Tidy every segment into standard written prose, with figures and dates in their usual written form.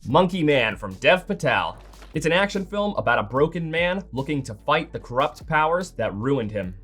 Monkey Man from Dev Patel. It's an action film about a broken man looking to fight the corrupt powers that ruined him.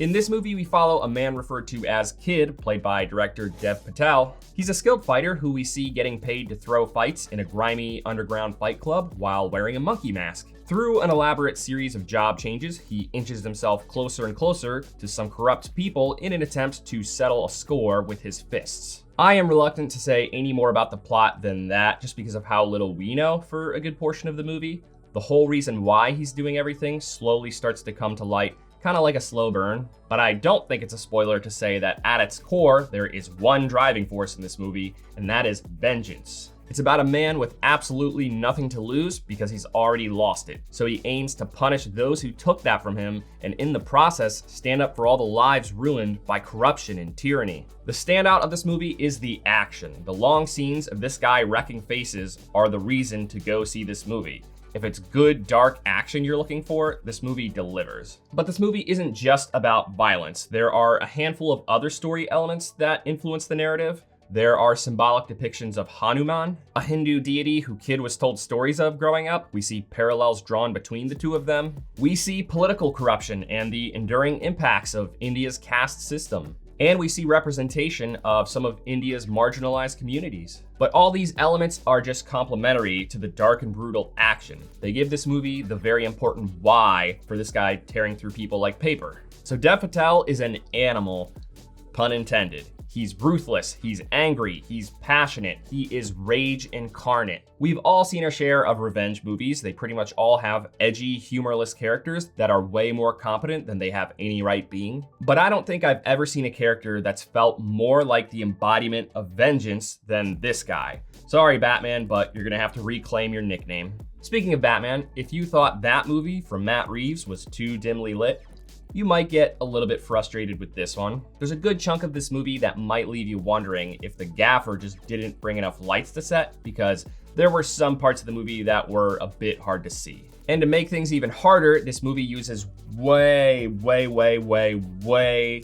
In this movie, we follow a man referred to as Kid, played by director Dev Patel. He's a skilled fighter who we see getting paid to throw fights in a grimy underground fight club while wearing a monkey mask. Through an elaborate series of job changes, he inches himself closer and closer to some corrupt people in an attempt to settle a score with his fists. I am reluctant to say any more about the plot than that, just because of how little we know for a good portion of the movie. The whole reason why he's doing everything slowly starts to come to light, kind of like a slow burn, but I don't think it's a spoiler to say that at its core, there is one driving force in this movie, and that is vengeance. It's about a man with absolutely nothing to lose because he's already lost it. So he aims to punish those who took that from him, and in the process, stand up for all the lives ruined by corruption and tyranny. The standout of this movie is the action. The long scenes of this guy wrecking faces are the reason to go see this movie. If it's good, dark action you're looking for, this movie delivers. But this movie isn't just about violence. There are a handful of other story elements that influence the narrative. There are symbolic depictions of Hanuman, a Hindu deity who Kid was told stories of growing up. We see parallels drawn between the two of them. We see political corruption and the enduring impacts of India's caste system. And we see representation of some of India's marginalized communities. But all these elements are just complementary to the dark and brutal action. They give this movie the very important why for this guy tearing through people like paper. So Dev Patel is an animal, pun intended. He's ruthless, he's angry, he's passionate, he is rage incarnate. We've all seen our share of revenge movies. They pretty much all have edgy, humorless characters that are way more competent than they have any right being. But I don't think I've ever seen a character that's felt more like the embodiment of vengeance than this guy. Sorry, Batman, but you're gonna have to reclaim your nickname. Speaking of Batman, if you thought that movie from Matt Reeves was too dimly lit, you might get a little bit frustrated with this one. There's a good chunk of this movie that might leave you wondering if the gaffer just didn't bring enough lights to set, because there were some parts of the movie that were a bit hard to see. And to make things even harder, this movie uses way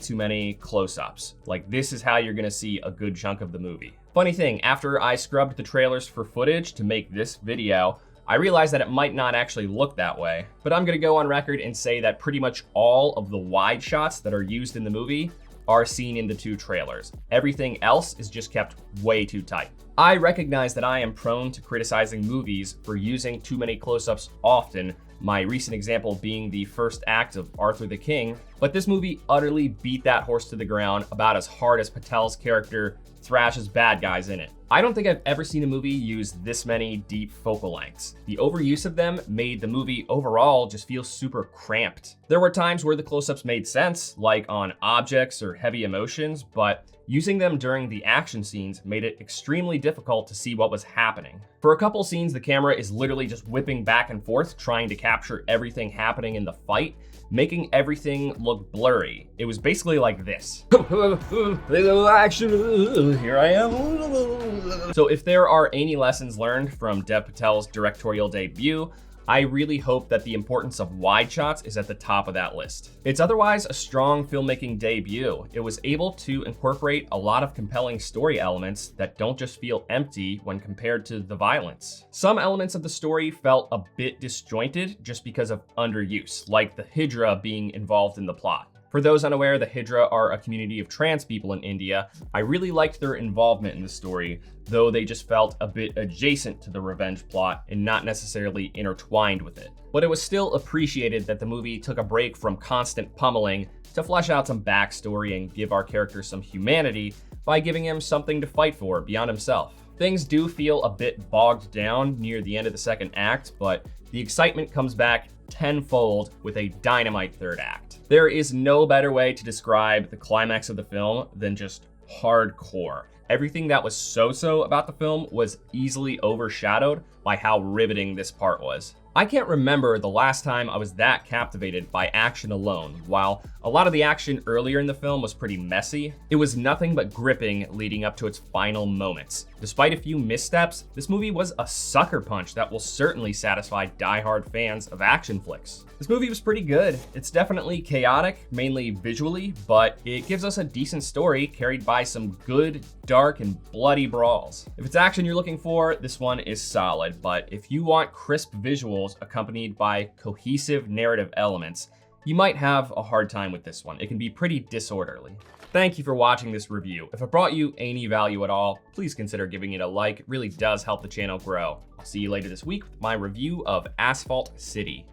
too many close-ups. Like, this is how you're gonna see a good chunk of the movie. Funny thing, after I scrubbed the trailers for footage to make this video, I realized that it might not actually look that way, but I'm gonna go on record and say that pretty much all of the wide shots that are used in the movie are seen in the two trailers. Everything else is just kept way too tight. I recognize that I am prone to criticizing movies for using too many close-ups often, my recent example being the first act of Arthur the King, but this movie utterly beat that horse to the ground about as hard as Patel's character thrashes bad guys in it. I don't think I've ever seen a movie use this many deep focal lengths. The overuse of them made the movie overall just feel super cramped. There were times where the close-ups made sense, like on objects or heavy emotions, but using them during the action scenes made it extremely difficult to see what was happening. For a couple scenes, the camera is literally just whipping back and forth, trying to capture everything happening in the fight, making everything look blurry. It was basically like this. Action, here I am. So if there are any lessons learned from Dev Patel's directorial debut, I really hope that the importance of wide shots is at the top of that list. It's otherwise a strong filmmaking debut. It was able to incorporate a lot of compelling story elements that don't just feel empty when compared to the violence. Some elements of the story felt a bit disjointed just because of underuse, like the Hijra being involved in the plot. For those unaware, the Hijra are a community of trans people in India. I really liked their involvement in the story, though they just felt a bit adjacent to the revenge plot and not necessarily intertwined with it. But it was still appreciated that the movie took a break from constant pummeling to flesh out some backstory and give our character some humanity by giving him something to fight for beyond himself. Things do feel a bit bogged down near the end of the second act, but the excitement comes back tenfold with a dynamite third act. There is no better way to describe the climax of the film than just hardcore. Everything that was so-so about the film was easily overshadowed by how riveting this part was. I can't remember the last time I was that captivated by action alone. While a lot of the action earlier in the film was pretty messy, it was nothing but gripping leading up to its final moments. Despite a few missteps, this movie was a sucker punch that will certainly satisfy die-hard fans of action flicks. This movie was pretty good. It's definitely chaotic, mainly visually, but it gives us a decent story carried by some good, dark, and bloody brawls. If it's action you're looking for, this one is solid, but if you want crisp visuals accompanied by cohesive narrative elements, you might have a hard time with this one. It can be pretty disorderly. Thank you for watching this review. If it brought you any value at all, please consider giving it a like. It really does help the channel grow. I'll see you later this week with my review of Asphalt City.